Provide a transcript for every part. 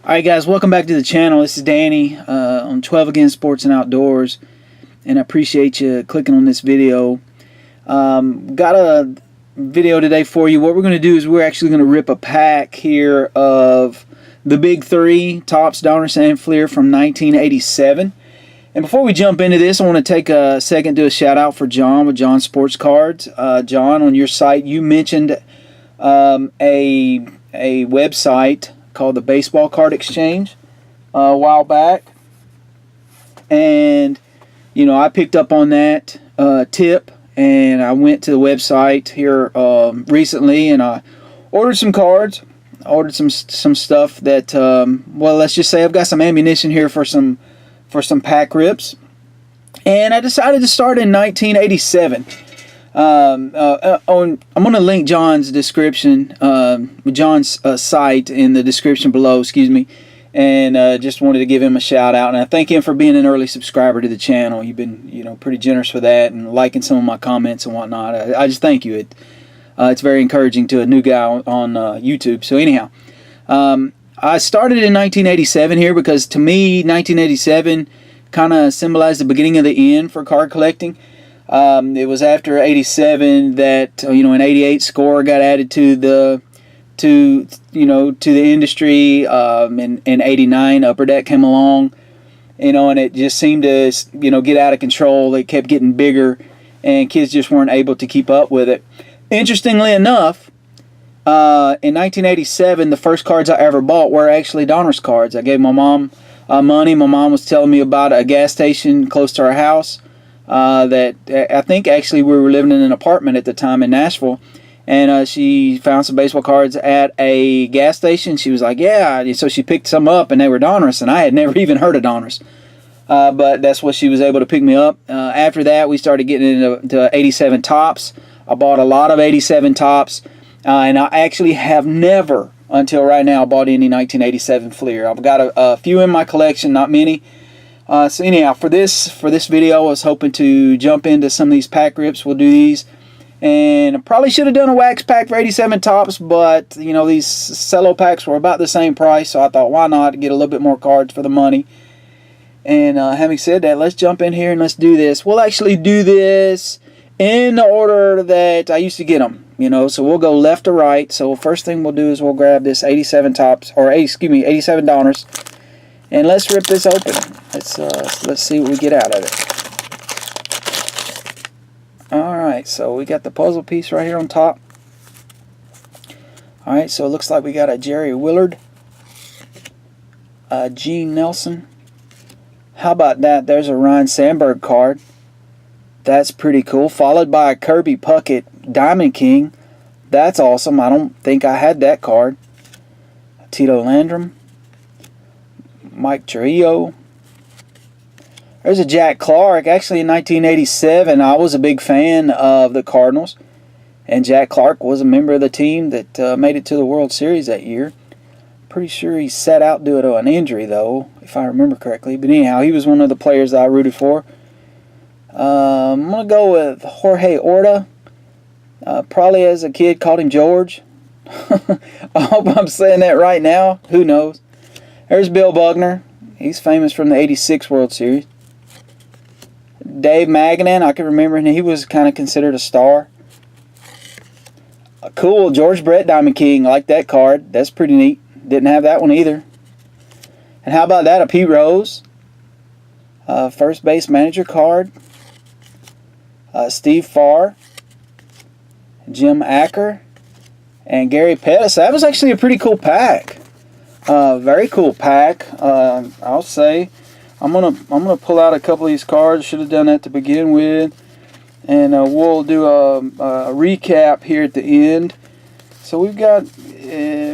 Alright guys, welcome back to the channel. This is Danny on 12 Again Sports and Outdoors, and I appreciate you clicking on this video. Got a video today for you. What we're going to do is we're actually going to rip a pack here of the big three, Topps, Donruss, and Fleer from 1987. And before we jump into this, I want to take a second to do a shout out for John with John Sports Cards. John, on your site you mentioned a website called the Baseball Card Exchange a while back, and you know, I picked up on that tip, and I went to the website here recently, and I ordered some cards. I ordered some stuff that well, let's just say I've got some ammunition here for some pack rips, and I decided to start in 1987. I'm going to link John's description, John's site in the description below, excuse me, and just wanted to give him a shout out, and I thank him for being an early subscriber to the channel. You've been, you know, pretty generous for that, and liking some of my comments and whatnot. I just thank you. It's very encouraging to a new guy on YouTube. So anyhow, I started in 1987 here because to me 1987 kind of symbolized the beginning of the end for card collecting. It was after 87 that you know, an 88 score got added to the industry. In 89 Upper Deck came along, you know, and it just seemed to, you know, get out of control. It kept getting bigger, and kids just weren't able to keep up with it. Interestingly enough, in 1987, the first cards I ever bought were actually Donruss cards. I gave my mom money. My mom was telling me about a gas station close to our house. That I think actually we were living in an apartment at the time in Nashville, and she found some baseball cards at a gas station. She was like, yeah, so she picked some up, and they were Donruss, and I had never even heard of Donruss, but that's what she was able to pick me up. After that, we started getting into 87 Topps. I bought a lot of 87 Topps, and I actually have never, until right now, bought any 1987 Fleer. I've got a few in my collection, not many. So anyhow, for this video, I was hoping to jump into some of these pack rips. We'll do these, and I probably should have done a wax pack for 87 Topps, but you know, these cello packs were about the same price, so I thought, why not get a little bit more cards for the money. And having said that, let's jump in here and let's do this. We'll actually do this in the order that I used to get them, you know, so we'll go left to right. So first thing we'll do is we'll grab this 87 Topps, or 87 Donruss, and let's rip this open. Let's see what we get out of it. Alright, so we got the puzzle piece right here on top. Alright, so it looks like we got a Jerry Willard, a Gene Nelson. How about that? There's a Ryan Sandberg card. That's pretty cool. Followed by a Kirby Puckett Diamond King. That's awesome. I don't think I had that card. Tito Landrum, Mike Trujillo. There's a Jack Clark. Actually, in 1987, I was a big fan of the Cardinals, and Jack Clark was a member of the team that made it to the World Series that year. Pretty sure he sat out due to an injury, though, if I remember correctly. But anyhow, he was one of the players that I rooted for. I'm going to go with Jorge Orta. Probably as a kid called him George. I hope I'm saying that right now. Who knows? There's Bill Buckner. He's famous from the 86 World Series. Dave Magadan, I can remember, and he was kind of considered a star. Cool, George Brett Diamond King. I like that card. That's pretty neat. Didn't have that one either. And how about that, a Pete Rose? First base manager card. Steve Farr. Jim Acker. And Gary Pettis. That was actually a pretty cool pack. Very cool pack. I'll say. I'm gonna pull out a couple of these cards. Should have done that to begin with, and we'll do a recap here at the end. So we've got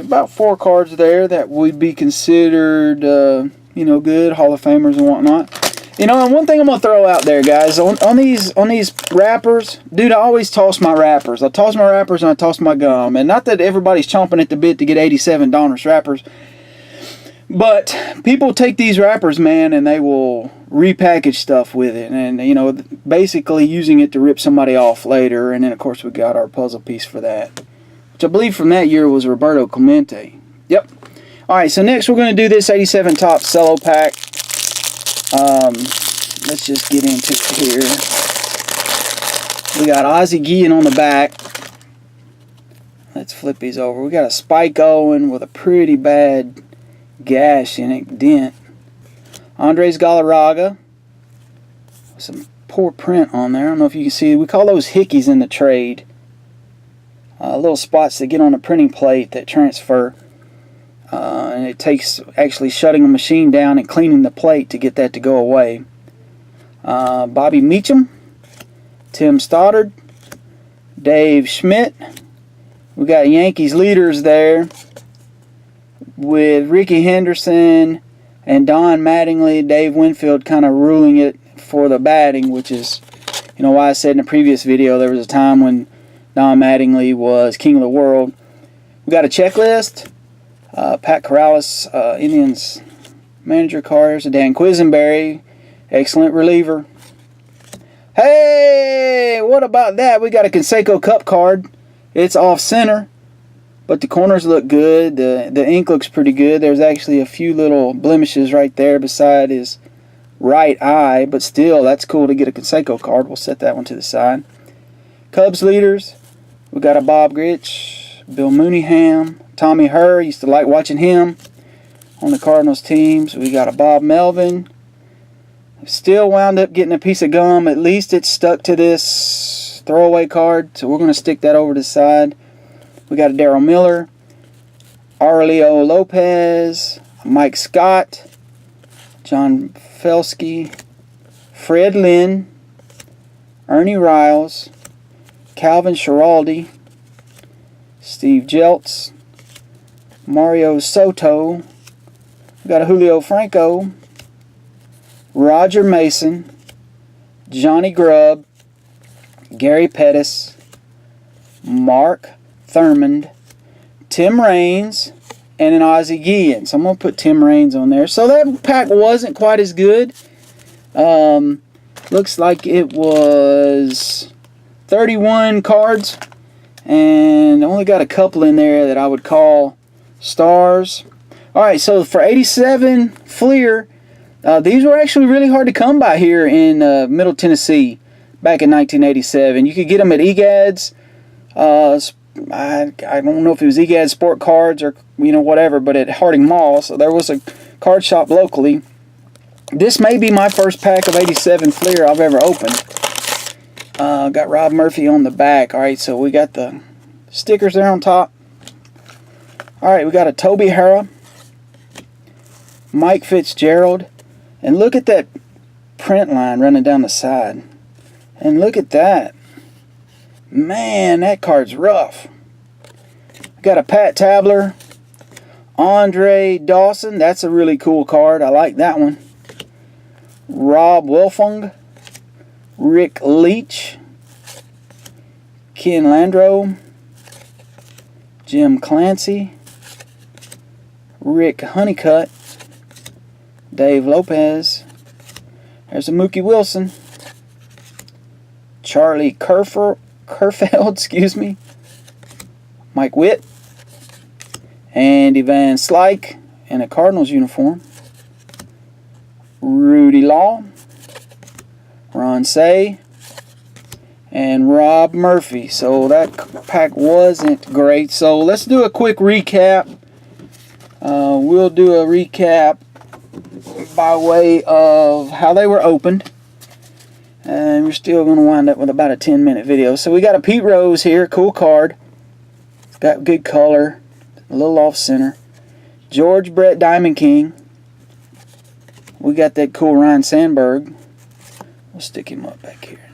about 4 cards there that would be considered, you know, good Hall of Famers and whatnot. You know, and one thing I'm gonna throw out there, guys, on these wrappers, dude, I always toss my wrappers. I toss my wrappers and I toss my gum, and not that everybody's chomping at the bit to get 87 Donruss wrappers. But people take these wrappers, man, and they will repackage stuff with it, and you know, basically using it to rip somebody off later. And then of course we got our puzzle piece for that, which I believe from that year was Roberto Clemente. Yep. Alright, so next we're going to do this 87 top cello pack. Let's just get into it here. We got Ozzie Guillen on the back. Let's flip these over. We got a Spike Owen with a pretty bad gash in it, dent. Andres Galarraga. Some poor print on there. I don't know if you can see. We call those hickeys in the trade. Little spots that get on the printing plate that transfer. And it takes actually shutting a machine down and cleaning the plate to get that to go away. Bobby Meacham. Tim Stoddard. Dave Schmidt. We got Yankees leaders there with Ricky Henderson and Don Mattingly. Dave Winfield kind of ruling it for the batting, which is, you know, why I said in the previous video there was a time when Don Mattingly was king of the world. We got a checklist. Pat Corrales, Indians manager card. Here's a Dan Quisenberry, excellent reliever. Hey, what about that? We got a Conseco Cup card. It's off center, but the corners look good. The ink looks pretty good. There's actually a few little blemishes right there beside his right eye, but still, that's cool to get a Conseco card. We'll set that one to the side. Cubs leaders, we got a Bob Grich, Bill Mooneyham, Tommy Herr. Used to like watching him on the Cardinals teams. We got a Bob Melvin. Still wound up getting a piece of gum. At least it's stuck to this throwaway card, so we're going to stick that over to the side. We got a Darryl Miller, Aurelio Lopez, Mike Scott, John Felsky, Fred Lynn, Ernie Riles, Calvin Schiraldi, Steve Jeltz, Mario Soto. We got a Julio Franco, Roger Mason, Johnny Grubb, Gary Pettis, Mark Thurmond, Tim Raines, and an Ozzie Guillen. So I'm going to put Tim Raines on there. So that pack wasn't quite as good. Looks like it was 31 cards, and only got a couple in there that I would call stars. Alright, so for 87 Fleer, these were actually really hard to come by here in Middle Tennessee back in 1987. You could get them at EGAD's. I don't know if it was EGAD Sport Cards or, you know, whatever, but at Harding Mall. So there was a card shop locally. This may be my first pack of 87 Fleer I've ever opened. Got Rob Murphy on the back. Alright, so we got the stickers there on top. Alright, we got a Toby Harrah, Mike Fitzgerald. And look at that print line running down the side. And look at that. Man, that card's rough. Got a Pat Tabler, Andre Dawson. That's a really cool card. I like that one. Rob Wilfong, Rick Leach, Ken Landreau, Jim Clancy, Rick Honeycutt, Dave Lopez. There's a Mookie Wilson, Charlie Kerfeld, excuse me, Mike Witt, Andy Van Slyke in a Cardinals uniform, Rudy Law, Ron Say, and Rob Murphy. So that pack wasn't great. So let's do a quick recap. We'll do a recap by way of how they were opened. And we're still going to wind up with about a 10-minute video. So we got a Pete Rose here. Cool card. It's got good color. A little off center. George Brett Diamond King. We got that cool Ryan Sandberg. We'll stick him up back here.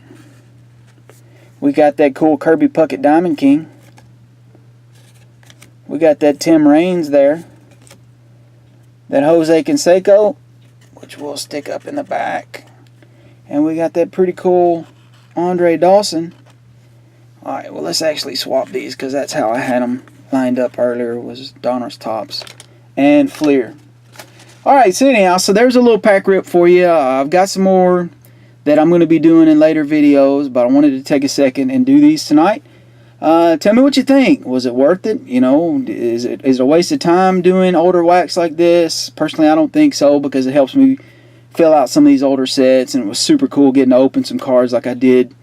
We got that cool Kirby Puckett Diamond King. We got that Tim Raines there. That Jose Canseco, which we'll stick up in the back. And we got that pretty cool Andre Dawson. Alright, well, let's actually swap these because that's how I had them lined up earlier, was Donruss Topps and Fleer. Alright, so anyhow, so there's a little pack rip for you. I've got some more that I'm going to be doing in later videos, but I wanted to take a second and do these tonight. Tell me what you think. Was it worth it? You know, is it a waste of time doing older wax like this? Personally, I don't think so, because it helps me fill out some of these older sets, and it was super cool getting to open some cards like I did,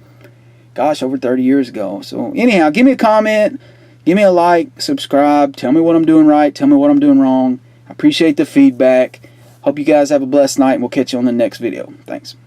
gosh, over 30 years ago. So anyhow, give me a comment, give me a like, subscribe, tell me what I'm doing right, tell me what I'm doing wrong. I appreciate the feedback. Hope you guys have a blessed night, and we'll catch you on the next video. Thanks.